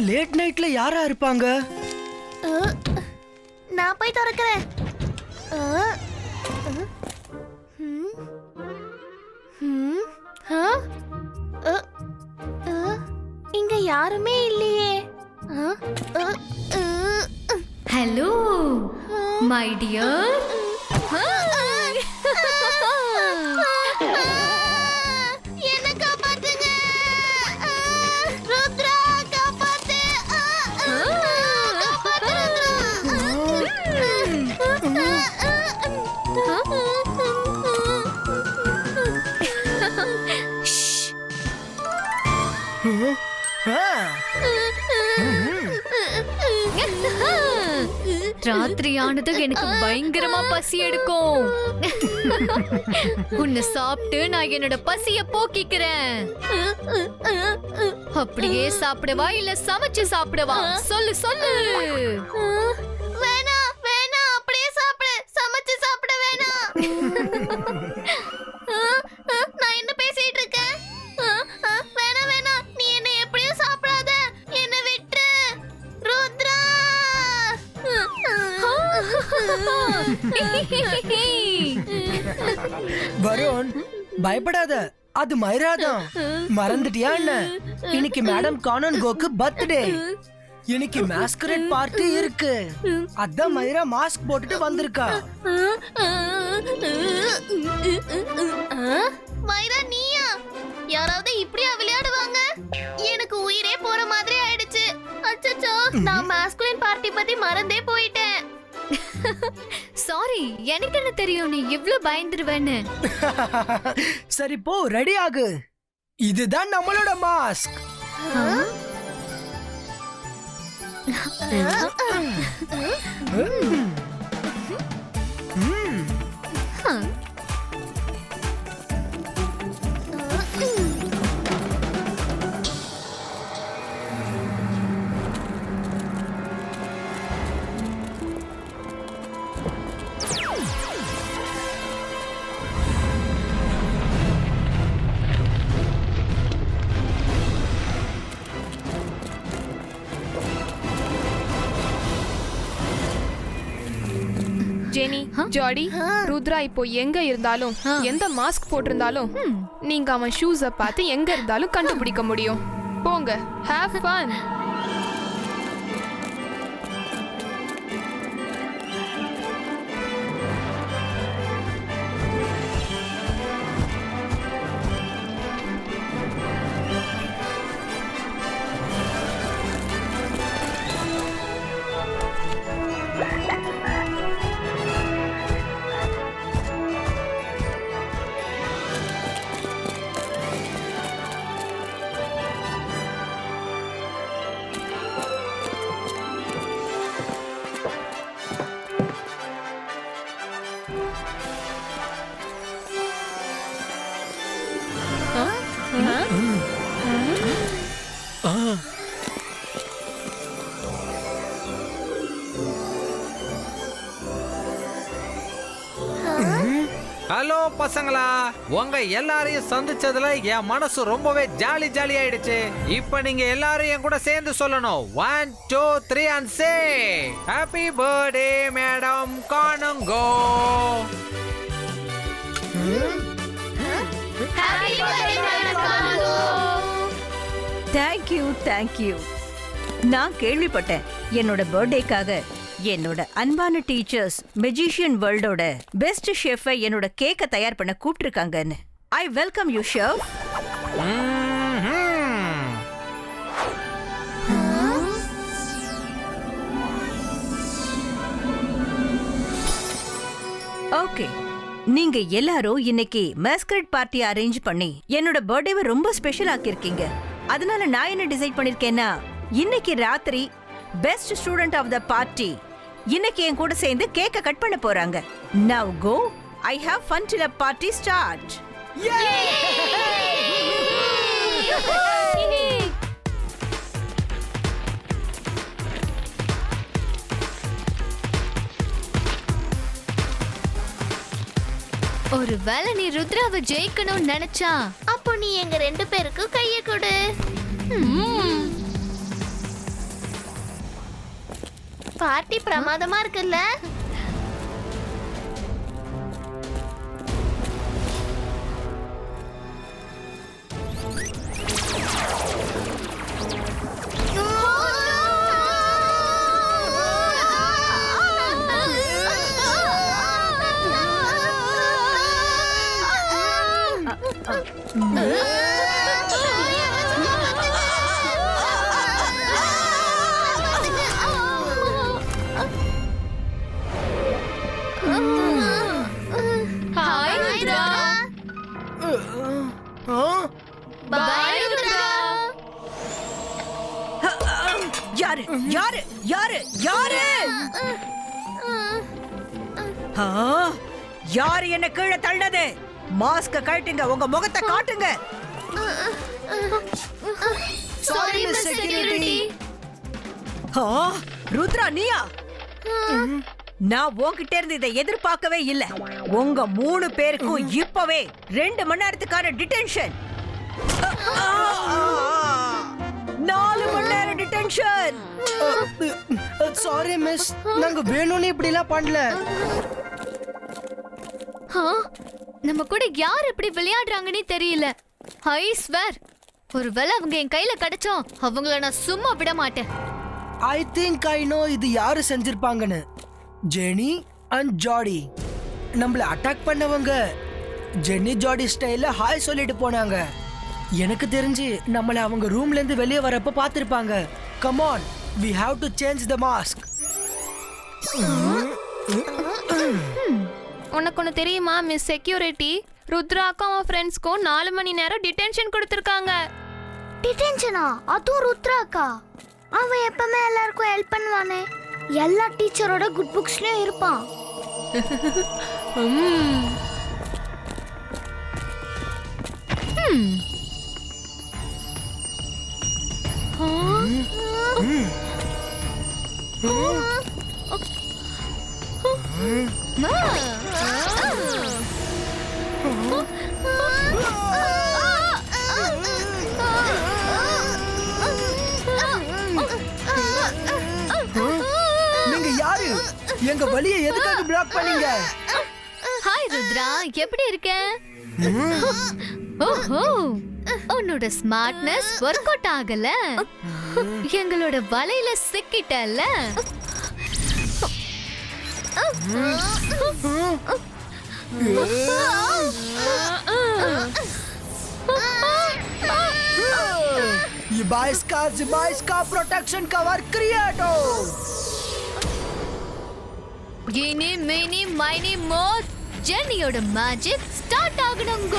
Late நைட்ல யாரா இருப்பாங்க? நான் போய் திறக்கிறேன். இங்க யாருமே இல்லையே. Hello my dear. என்ன காப்பாத்துங்க, ருத்ரா காப்பாத்து. ராத்திரி ஆனது எனக்கு பயங்கரமா பசி எடுக்கும். உன்னை சாப்பிட்டு நான் என்னோட பசிய போக்கிக்கிறேன். அப்படியே சாப்பிடவா இல்ல சமைச்சு சாப்பிடவா? சொல்லு சொல்லு. வேணாம் வேணாம், அப்படியே சாப்பிடு, சமைச்சு சாப்பிட வேணாம். நான் என்ன பேசிட்டு இருக்கேன்? வேணாம் வேணாம், நீ என்ன எப்படியும் சாப்பிடாத, என்ன விட்டு ருத்ரா. வருண், பயப்படாத, அது மைரா தான். மறந்துட்டியா என்ன? இன்னைக்கு மேடம் கானன் கோக்கு பர்த்டே. இன்னைக்கு மாஸ்கரேட் பார்ட்டி இருக்கு. அதான் மைரா மாஸ்க் போட்டுட்டு வந்திருக்கா. மைரா நீயா? யாராவது இப்படியா விளையாடுவாங்க? எனக்கு உயிரே போற மாதிரி ஆயிடுச்சு. அச்சச்சோ, நான் மாஸ்குலின் பார்ட்டி பத்தி மறந்தே போயிட்டேன். சாரி, எனக்கு என்ன தெரியும் நீ இவ்ளோ பயந்துருவேன்னு. சரி போ, ரெடி ஆகு. இதுதான் நம்மளோட மாஸ்க். ஜெனி, ஜாடி, ருத்ரா இப்போ எங்க இருந்தாலும் எந்த மாஸ்க் போட்டிருந்தாலும் நீங்க அவன் ஷூஸ பார்த்து எங்க இருந்தாலும் கண்டுபிடிக்க முடியும். போங்க, ஹேவ் ஃபன். ஹலோ பசங்களா, உங்க எல்லாரையும் சந்திச்சதுல என் மனசு ரொம்பவே ஜாலி ஆயிடுச்சு. இப்ப நீங்க எல்லாரும் என் கூட சேர்ந்து சொல்லணும். 1 2 3 and say happy birthday madam காணுங்கோ. Happy birthday மேடம் காணுங்கோ. Thank you. நான் கேள்விப்பட்டேன் என்னோட பர்த்டேக்காக என்னோட அன்பான டீச்சர்ஸ் மெஜிஷியன் வேர்ல்டோட பெஸ்ட் ஷெஃபை என்னோட கேக்க தயார் பண்ண கூப்பிட்டுருக்காங்கன்னு. I welcome you chef. Okay, நீங்க எல்லாரும் இன்னைக்கு மாஸ்கரேட் பார்ட்டி அரேஞ்ச் பண்ணி என்னோட பர்த்டேவை ரொம்ப ஸ்பெஷல் ஆக்கியிருக்கீங்க. அதனால நான் என்ன டிசைட் பண்ணிருக்கேன்னா, இன்னைக்கு ராத்திரி best student of the party இன்னைக்கு என் கூட சேர்ந்து கேக்க கட் பண்ண போறாங்க. Now go, I have fun till the party start. ஒருவேளை நீ ருத்ராவை ஜெயிக்கணும்னு நினைச்சா அப்போ நீ எங்க ரெண்டு பேருக்கும் கைய கொடு. பார்ட்டி பிரமாதமா இருக்குல்ல? ஹாய் ருத்ரா. பாய் ருத்ரா. யாரு யாரு யாரு யாரு ஆ, யாரு என்ன கீழே தள்ளது? மாஸ்க கழட்டுங்க, உங்க முகத்தை காட்டுங்க. Sorry miss security. ஆ, ருத்ரா நீயா? நான் உன்கிட்ட இருந்து இதை எதிர்பார்க்கவே இல்ல. உங்க 3 பேருக்கும் இப்பவே 2 மணி நேரத்துக்கான டிடென்ஷன். 4 மணி நேரம் டிடென்ஷன். சாரி மிஸ், நாங்க வேணும்னு இப்படி எல்லாம் பண்ணல. நம்ம கூட யார் இப்படி விளையாடுறாங்கன்னே தெரியல. ஐ ஸ்வேர், ஒருவேளை அவங்க என் கையில கிடைச்சோம் அவங்கள நான் சும்மா விட மாட்டேன். ஐ திங்க் ஐ நோ இது யாரு செஞ்சிருப்பாங்கன்னு. ஜெனி அண்ட் ஜாடி. நம்மள அட்டாக் பண்ணவங்க ஜெனி ஜாடி ஸ்டைல்ல ஹாய் சொல்லிட்டு போனாங்க. எனக்கு தெரிஞ்சு நம்மள அவங்க ரூம்ல இருந்து வெளியே வரப்ப பார்த்திருப்பாங்க. Come on, we have to change the mask. உனக்கு ஒன்று தெரியுமா மிஸ் செக்யூரிட்டி? ருத்ராக்கும் அவன் ஃப்ரெண்ட்ஸ்க்கும் 4 மணி நேரம் டிடென்ஷன் கொடுத்துருக்காங்க. டிடென்ஷனா? அதுவும் ருத்ராக்கா? அவன் எப்பவுமே எல்லாருக்கும் ஹெல்ப் பண்ணுவானே. எல்லா டீச்சரோட குட் புக்ஸ்லயும் இருப்பான். நீங்க யாரு? எங்க வழியை எதுக்காக பிளாக் பண்ணீங்க? ஹாய் ருத்ரா, எப்படி இருக்க? ஓஹோ, உன்னோட ஸ்மார்ட்னஸ் ஒர்க் அவுட் ஆகல. எங்களோட வலையில சிக்கிட்டல்ல. बाइस का प्रोटेक्शन कवर क्रिएटो. Eeny, meeny, miny, more. ஜெனியோட மேஜிக் ஸ்டார்ட் ஆகணுங்க.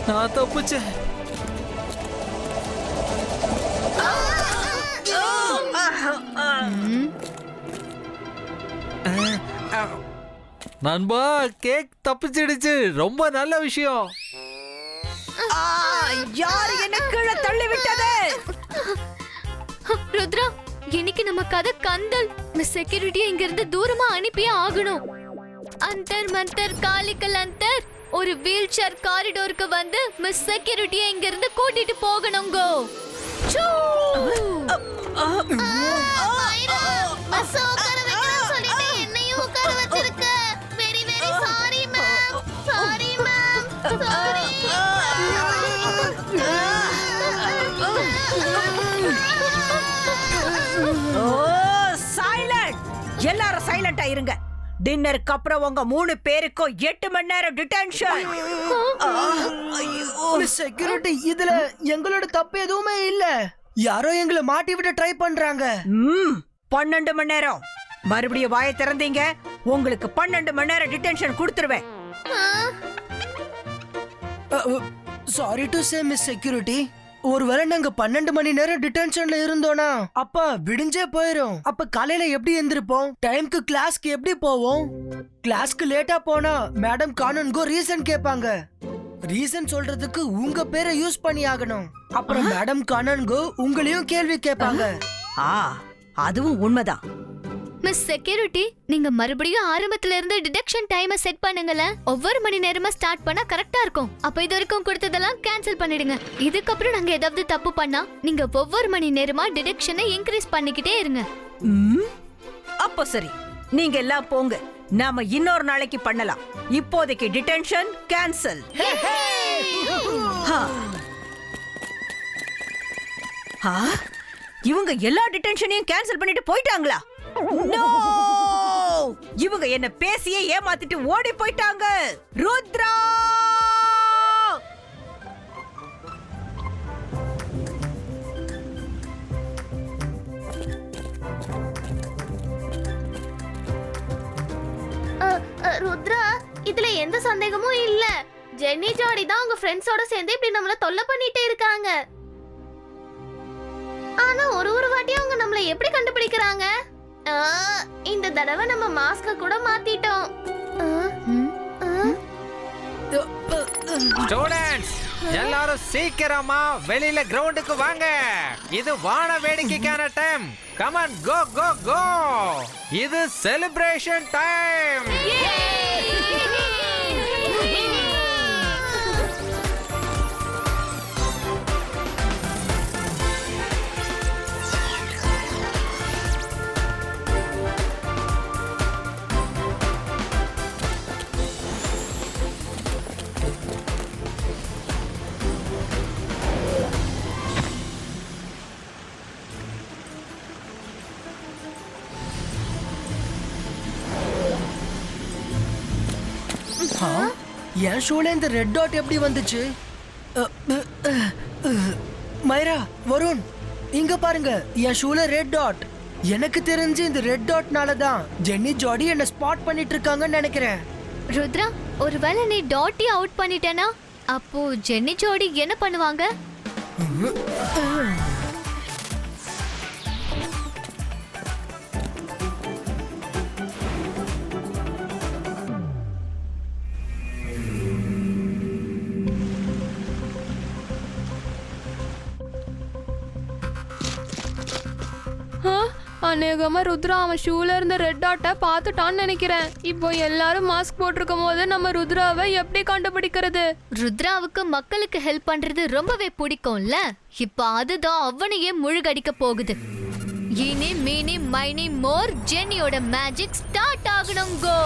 நான் தப்புச்சேன். நண்பா, கேக் தப்பிச்சிடுச்சு. ரொம்ப நல்ல விஷயம். யாரு என்ன கீழே தள்ளி விட்டது? ருத்ரா, இன்னைக்கு நம்ம கதை கந்தல். மிஸ் செக்யூரிட்டியை இங்க இருந்து தூரமா அனுப்பியே ஆகணும். அந்தர் மந்தர் காலிக்கல் அந்தர் ஒரு வீல் சேர் காரிடோருக்கு வந்து மிஸ் செக்யூரிட்டியை இங்க இருந்து கூட்டிட்டு போகணுங்க. என்னையும் உட்கார வச்சிருக்க. Very very sorry ma'am. Sorry ma'am. Sorry. எல்லாரும் சைலண்டா இருங்க. டின்னருக்கு அப்புறம் உங்க 3 பேருக்கும் 8 மணி நேரம் டிடென்ஷன். மிஸ் செக்யூரிட்டி, இதுல எங்களோட தப்பு எதுவுமே இல்ல. யாரோ எங்களை மாட்டி விட ட்ரை பண்றாங்க. 12 மணி நேரம். மறுபடியும் வாயை திறந்தீங்க, உங்களுக்கு 12 மணி நேரம் டிடென்ஷன் கொடுத்துருவேன். Sorry to say miss security, ஒருவேளை நாங்க 12 மணி நேரம் டிடென்ஷன்ல இருந்தோனா அப்ப விடிஞ்சே போயிரும். அப்ப காலையில எப்படி எந்திருப்போம்? டைம்க்கு கிளாஸ்க்கு எப்படி போவோம்? கிளாஸ்க்கு லேட்டா போனா மேடம் கானன்கோ ரீசன் கேட்பாங்க. ரீசன் சொல்றதுக்கு உங்க பேரை யூஸ் பண்ணி ஆகணும். அப்புறம் மேடம் கானன்கோ உங்களையும் கேள்வி கேட்பாங்க. அதுவும் உண்மைதான். மிஸ் செக்யூரிட்டி, நீங்க மறுபடியும் ஆரம்பத்துல இருந்து டிடெக்ஷன் டைமை செட் பண்ணுங்கல. ஒவ்வொரு மணி நேரமா ஸ்டார்ட் பண்ணா கரெக்டா இருக்கும். அப்ப இது வரைக்கும் கொடுத்ததெல்லாம் கேன்சல் பண்ணிடுங்க. இதுக்கப்புறம் நாங்க ஏதாவது தப்பு பண்ணா நீங்க ஒவ்வொரு மணி நேரமா டிடெக்ஷனை இன்க்ரீஸ் பண்ணிக்கிட்டே இருங்க. அப்போ சரி, நீங்க எல்லாம் போங்க. நாம இன்னொரு நாளைக்கு பண்ணலாம். இப்போதைக்கு டிடென்ஷன் கேன்சல். இவங்க எல்லா டிடென்ஷனையும் கேன்சல் பண்ணிட்டு போயிட்டாங்களா? No! இவங்க என்ன பேசியே ஏமாத்திட்டு ஓடி போயிட்டாங்க. ருத்ரா! ருத்ரா, இதுல எந்த சந்தேகமும் இல்ல. ஜென்னி ஜாடி தான் உங்க ஃப்ரெண்ட்ஸோட சேர்ந்து இப்படி நம்மள தொல்லை பண்ணிட்டே இருக்காங்க. ஆனா ஒரு வாட்டியும் அவங்க நம்மள எப்படி கண்டுபிடிக்கிறாங்க? இந்த தடவை நம்ம மாஸ்க கூட மாத்திட்டோம். ஸ்டூடண்ட்ஸ், எல்லாரும் சீக்கிரமா வெளியில கிரவுண்டுக்கு வாங்க. இது வான வேடிக்கைக்கான டைம். கம் ஆன், கோ கோ கோ. இது செலிப்ரேஷன் டைம். என் ஷூல இந்த ரெட் டாட் எப்படி வந்துச்சு? மைரா, வருண், இங்க பாருங்க, என் ஷூல ரெட் டாட். எனக்கு தெரிஞ்சு இந்த ரெட் டாட்னால தான் ஜென்னி ஜாடி என்ன ஸ்பாட் பண்ணிட்டு இருக்காங்கன்னு நினைக்கிறேன். ருத்ரா, ஒருவேளை நீ டாட்டி அவுட் பண்ணிட்டேனா அப்போ ஜென்னி ஜோடி என்ன பண்ணுவாங்க? அநேகமா ருத்ரா அவன் ஷூல இருந்த ரெட் டாட்டை பார்த்துட்டான்னு நினைக்கிறேன். இப்போ எல்லாரும் மாஸ்க் போட்டிருக்கும் போது நம்ம ருத்ராவை எப்படி கண்டுபிடிக்கிறது? ருத்ராவுக்கு மக்களுக்கு ஹெல்ப் பண்றது ரொம்பவே பிடிக்கும்ல. இப்ப அதுதான் அவனையே முழுகடிக்க போகுது. இனி மீனி மைனி மோர் ஜென்னியோட மேஜிக் ஸ்டார்ட் ஆகணும். கோ!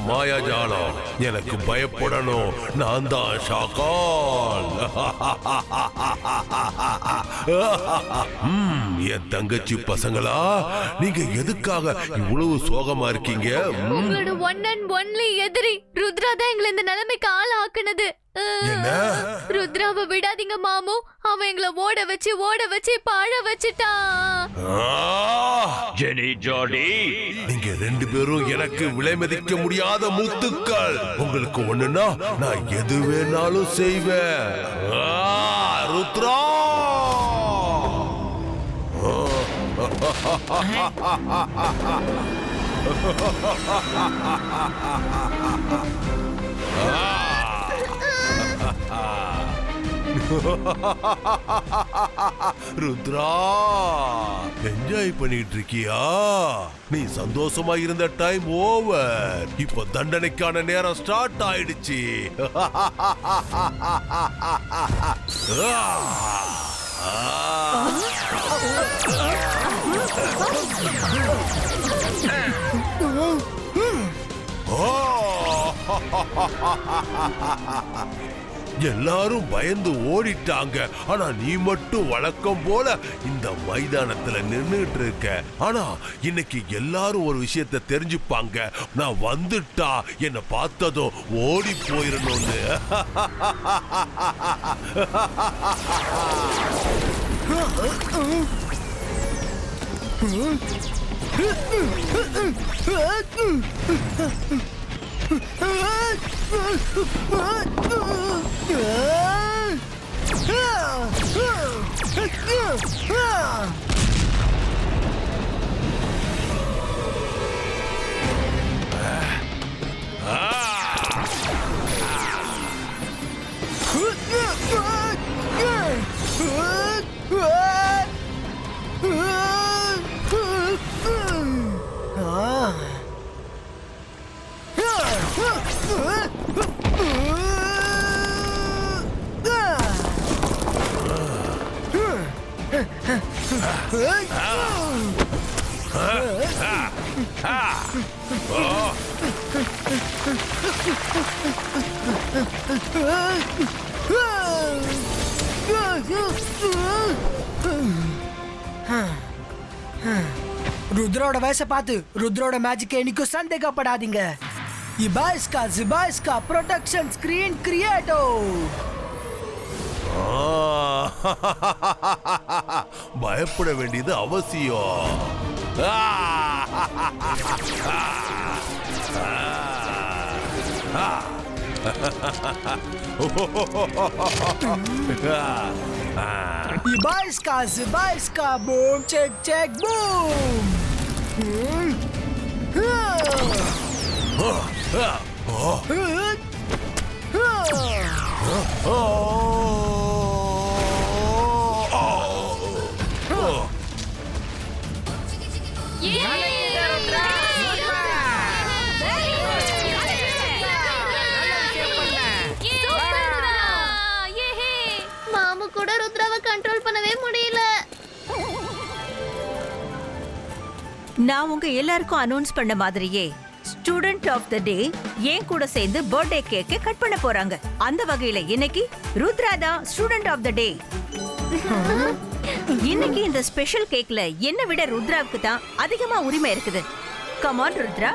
மாயாஜாலம். எனக்கு பயப்படணும். நான் தான் ஷாக்கால். என் தங்கச்சி பசங்களா, நீங்க எதுக்காக இவ்வளவு சோகமா இருக்கீங்க? உங்களோட ஒன் அண்ட் ஒன்லி எதிரி ருத்ரா தான் எங்களை இந்த நிலைமைக்கு ஆள் ஆக்குனது. ருத்ராவை விடாதீங்க மாமு. அவன் எங்களை ஓட வச்சு பாழ வச்சுட்டான். ஜெனி, ஜாடி, நீங்க ரெண்டு பேரும் எனக்கு விலை மதிக்க முடியாத முத்துக்கள். உங்களுக்கு ஒண்ணுன்னா நான் எது வேணாலும் செய்வேன். ருத்ரா, ருத்ரா, என்ஜாய் பண்ணிட்டு இருக்கியா? நீ சந்தோஷமா இருந்த டைம் ஓவர். இப்ப தண்டனைக்கான நேரம் ஸ்டார்ட் ஆயிடுச்சு. எல்லாரும் பயந்து ஓடிட்டாங்க. ஆனா நீ மட்டும் வழக்கம் போல இந்த மைதானத்துல நின்னுட்டு இருக்க. ஆனா இன்னைக்கு எல்லாரும் ஒரு விஷயத்தை தெரிஞ்சுப்பாங்க. நான் வந்துட்டா என்ன பார்த்ததும் ஓடி போயிடணும்னு. ருத்ரோட வயசை பார்த்து ருத்ரோட மேஜிக் என்னைக்கும் சந்தேகப்படாதீங்க. இபாஸ்கா ஜிபாஸ்கா ப்ரொடக்ஷன் ஸ்கிரீன் கிரியேட்டோ. பயப்பட வேண்டியது அவசியம். இபாஸ்கா ஜிபாஸ்கா பூம் செக் செக் பூம். மாமு கூட ருத்ராவை கண்ட்ரோல் பண்ணவே முடியல. நான் உங்க எல்லாருக்கும் அனௌன்ஸ் பண்ண மாதிரியே ஸ்டூடெண்ட் ஆஃப் த டே ஏன் கூட சேர்ந்து பர்த்டே கேக்கை கட் பண்ண போறாங்க. அந்த வகையில இன்னைக்கு ருத்ரா தான் ஸ்டூடெண்ட் ஆஃப் த டே. இன்னைக்கு இந்த ஸ்பெஷல் கேக்ல என்ன விட ருத்ராவுக்கு தான் அதிகமா உரிமை இருக்குது. Come on Rudra.